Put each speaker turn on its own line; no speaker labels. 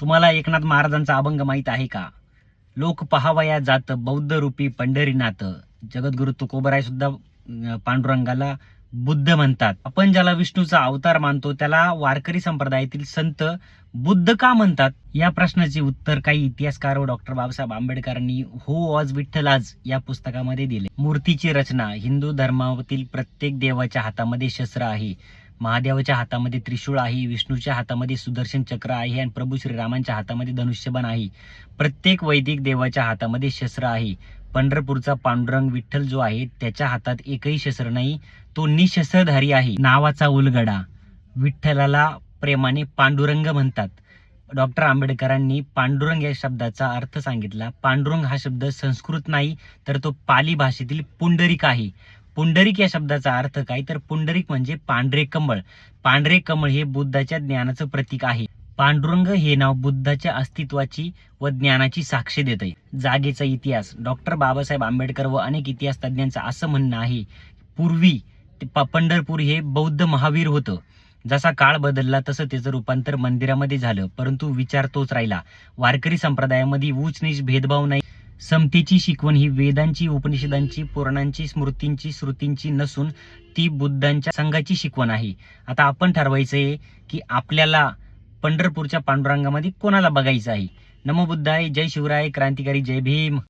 तुम्हाला एकनाथ महाराजांचा अभंग माहित आहे का? लोक पहावया जात बौद्ध रूपी पंढरीनाथ. जगद्गुरु तुकोबराय सुद्धा पांडुरंगाला बुद्ध म्हणतात. आपण ज्याला विष्णूचा अवतार मानतो त्याला वारकरी संप्रदायातील संत बुद्ध का म्हणतात? या प्रश्नाचे उत्तर काही इतिहासकार व डॉक्टर बाबासाहेब आंबेडकरांनी हो आज विठ्ठल आज या पुस्तकामध्ये दिले. मूर्तीची रचना. हिंदू धर्मातील प्रत्येक देवाच्या हातामध्ये शस्त्र आहे. महादेवाच्या हातामध्ये त्रिशूळ आहे, विष्णूच्या हातामध्ये सुदर्शन चक्र आहे आणि प्रभू श्रीरामांच्या हातामध्ये धनुष्यबाण आहे. प्रत्येक वैदिक देवाच्या हातामध्ये शस्त्र आहे. पंढरपूरचा पांडुरंग विठ्ठल जो आहे त्याच्या हातात एकही शस्त्र नाही, तो निशस्त्रधारी आहे. नावाचा उलगडा. विठ्ठलाला प्रेमाने पांडुरंग म्हणतात. डॉक्टर आंबेडकरांनी पांडुरंग या शब्दाचा अर्थ सांगितला. पांडुरंग हा शब्द संस्कृत नाही तर तो पाली भाषेतील पुंडरिक आहे. पुंडरिक या शब्दाचा अर्थ काय तर पुंडरिक म्हणजे पांढरे कमळ. पांढरे कमळ हे बुद्धाच्या ज्ञानाचं प्रतीक आहे. पांडुरंग हे नाव बुद्धाच्या अस्तित्वाची व ज्ञानाची साक्ष देते. जागेचा इतिहास. डॉक्टर बाबासाहेब आंबेडकर व अनेक इतिहास तज्ञांचं असं म्हणणं आहे, पूर्वी पंढरपूर हे बौद्ध महावीर होतं. जसा काळ बदलला तसं त्याचं रूपांतर मंदिरामध्ये झालं, परंतु विचार तोच राहिला. वारकरी संप्रदायामध्ये उच्च नीच भेदभाव नाही. समतेची शिकवण ही वेदांची, उपनिषदांची, पुराणांची, स्मृतींची, श्रुतींची नसून ती बुद्धांच्या संघाची शिकवण आहे. आता आपण ठरवायचंय की आपल्याला पंढरपूरच्या पांडुरंगामध्ये कोणाला बघायचं आहे. नमो बुद्धाय, जय शिवराय, क्रांतिकारी, जय भीम.